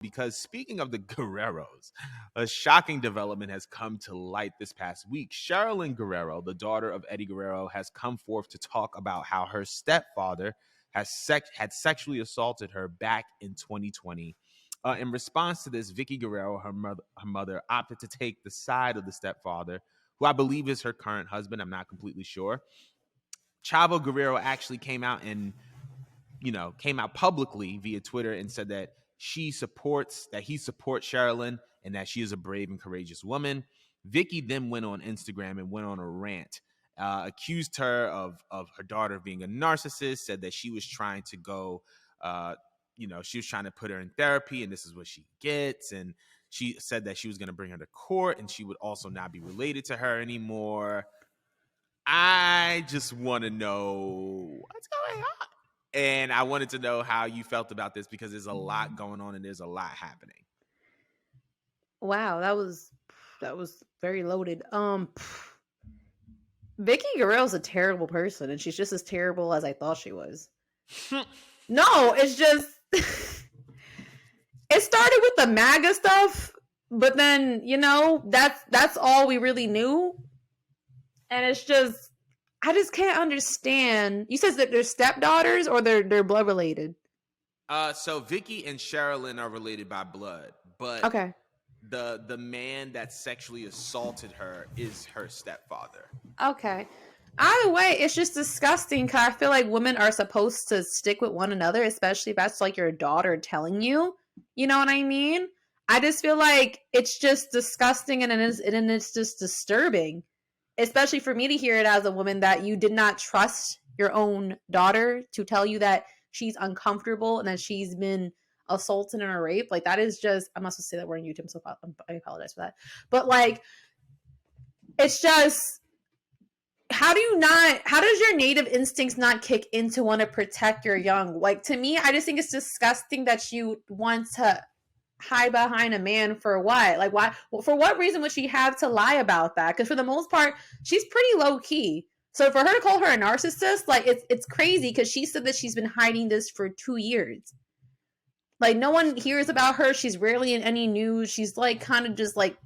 because speaking of the Guerreros, a shocking development has come to light this past week. Sherilyn Guerrero, the daughter of Eddie Guerrero, has come forth to talk about how her stepfather had sexually assaulted her back in 2020. In response to this, Vickie Guerrero, her mother, opted to take the side of the stepfather, who I believe is her current husband. I'm not completely sure. Chavo Guerrero actually came out publicly via Twitter and said that he supports Sherilyn and that she is a brave and courageous woman. Vickie then went on Instagram and went on a rant, accused her of her daughter being a narcissist, said that she was trying to she was trying to put her in therapy and this is what she gets. And she said that she was going to bring her to court and she would also not be related to her anymore. I just want to know what's going on. And I wanted to know how you felt about this because there's a lot going on and there's a lot happening. Wow, that was very loaded. Vickie Guerrero's a terrible person, and she's just as terrible as I thought she was. No, it's just it started with the MAGA stuff, but then that's all we really knew, and it's just. I just can't understand. You said that they're stepdaughters or they're blood related? So Vickie and Sherilyn are related by blood, but okay. The man that sexually assaulted her is her stepfather. Okay. Either way, it's just disgusting because I feel like women are supposed to stick with one another, especially if that's like your daughter telling you. You know what I mean? I just feel like it's just disgusting and it's just disturbing. Especially for me to hear it as a woman that you did not trust your own daughter to tell you that she's uncomfortable and that she's been assaulted and raped. Like, that is just, I'm not supposed to say that word on YouTube, so I apologize for that. But like, it's just, how does your native instincts not kick in to want to protect your young? Like, to me, I just think it's disgusting that you want to hide behind a man for what? Like, why? Well, for what reason would she have to lie about that? Because for the most part, she's pretty low key. So for her to call her a narcissist, like, it's crazy because she said that she's been hiding this for 2 years. Like, no one hears about her. She's rarely in any news. She's like kind of just like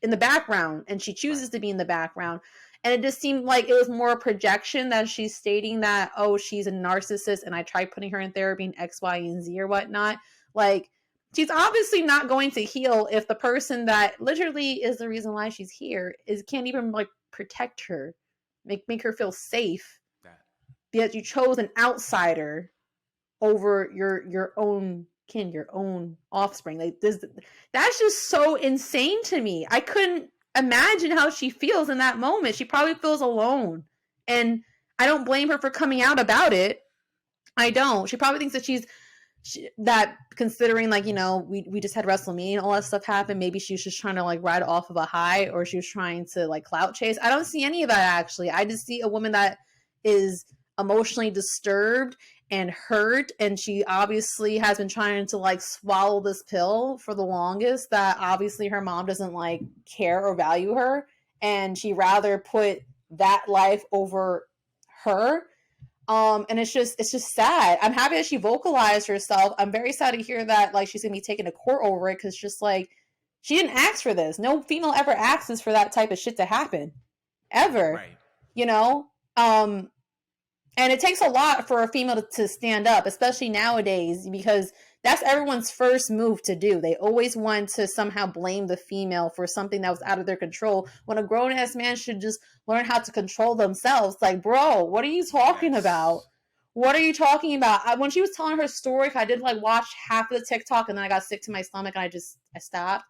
in the background, and she chooses to be in the background. And it just seemed like it was more a projection that she's stating that, oh, she's a narcissist and I tried putting her in therapy and X, Y, and Z or whatnot. Like, she's obviously not going to heal if the person that literally is the reason why she's here can't even like protect her, make her feel safe. Because you chose an outsider over your own kin, your own offspring. Like, that's just so insane to me. I couldn't imagine how she feels in that moment. She probably feels alone, and I don't blame her for coming out about it. I don't. She probably thinks that that considering, like, we just had WrestleMania and all that stuff happen, maybe she was just trying to like ride off of a high, or she was trying to like clout chase. I don't see any of that, actually. I just see a woman that is emotionally disturbed and hurt, and she obviously has been trying to like swallow this pill for the longest, that obviously her mom doesn't like care or value her, and she rather put that life over her. And it's just sad. I'm happy that she vocalized herself. I'm very sad to hear that like she's gonna be taken to court over it, because just like, she didn't ask for this. No female ever asks for that type of shit to happen, ever. Right. And it takes a lot for a female to stand up, especially nowadays, because that's everyone's first move to do. They always want to somehow blame the female for something that was out of their control, when a grown-ass man should just learn how to control themselves. Like, bro, what are you talking about? What are you talking about? When she was telling her story, I did like watch half of the TikTok, and then I got sick to my stomach and I stopped.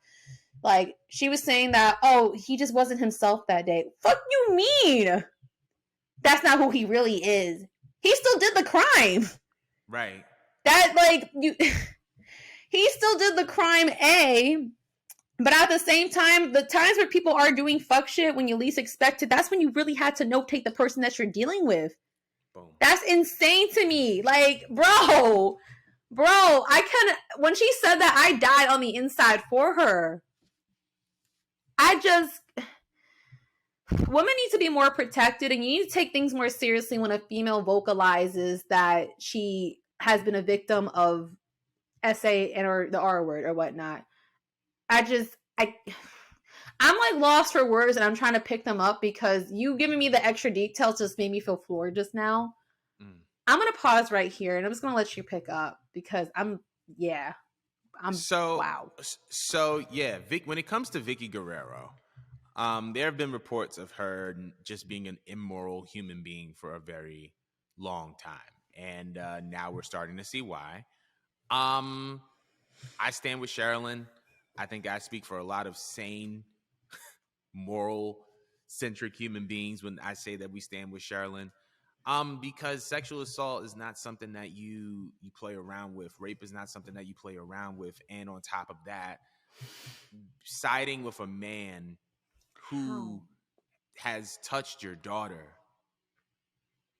Like, she was saying that, oh, he just wasn't himself that day. Fuck you mean? That's not who he really is. He still did the crime. Right. That, like, he still did the crime, but at the same time, the times where people are doing fuck shit when you least expect it, that's when you really had to notate the person that you're dealing with. Boom. That's insane to me. Like, bro, when she said that, I died on the inside for her. Women need to be more protected, and you need to take things more seriously when a female vocalizes that she has been a victim of SA or the R word or whatnot. I'm like lost for words and I'm trying to pick them up because you giving me the extra details just made me feel floored just now. Mm. I'm gonna pause right here and I'm just gonna let you pick up because I'm So wow. yeah, when it comes to Vickie Guerrero, there have been reports of her just being an immoral human being for a very long time, and now we're starting to see why. I stand with Sherilyn. I think I speak for a lot of sane, moral centric human beings when I say that we stand with Sherilyn. Because sexual assault is not something that you play around with. Rape is not something that you play around with. And on top of that, siding with a man How? who has touched your daughter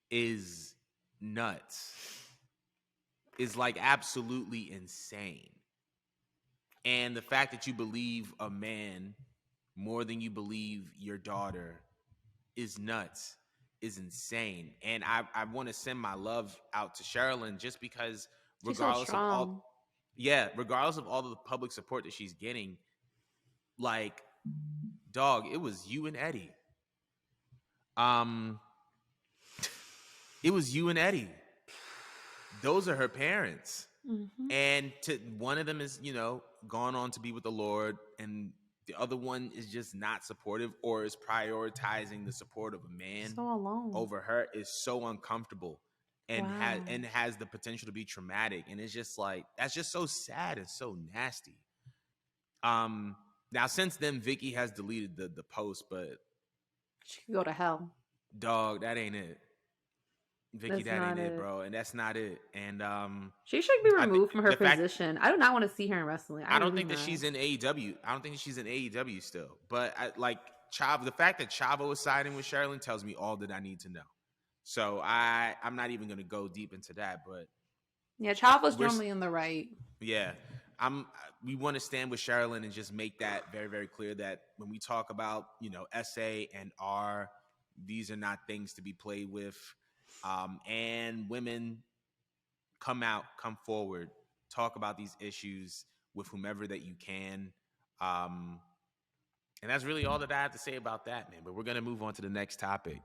is nuts. Is like absolutely insane. And the fact that you believe a man more than you believe your daughter is nuts, is insane. And I want to send my love out to Sherilyn just because She's so regardless of strong. all yeah, regardless of all of the public support that she's getting, like, dog, it was you and Eddie. It was you and Eddie. Those are her parents. Mm-hmm. And one of them is, gone on to be with the Lord, and the other one is just not supportive or is prioritizing the support of a man So alone. over her is so uncomfortable and Wow. has the potential to be traumatic. And it's just like, that's just so sad and so nasty. Now since then, Vickie has deleted the post, but She could go to hell. dog, that ain't it. Vickie, That's that ain't not it, it. bro. And that's not it. And She should be I think removed from her the fact position. I do not want to see her in wrestling. I I don't do think that not. she's in AEW. I don't think she's in AEW still. But Chavo, the fact that Chavo is siding with Sherilyn tells me all that I need to know. So I'm not even going to go deep into that. But Yeah, Chavo's normally in the right. yeah, we want to stand with Sherilyn and just make that very, very clear that when we talk about SA and R, these are not things to be played with. And women, come forward, talk about these issues with whomever that you can. And that's really all that I have to say about that, man. But we're going to move on to the next topic.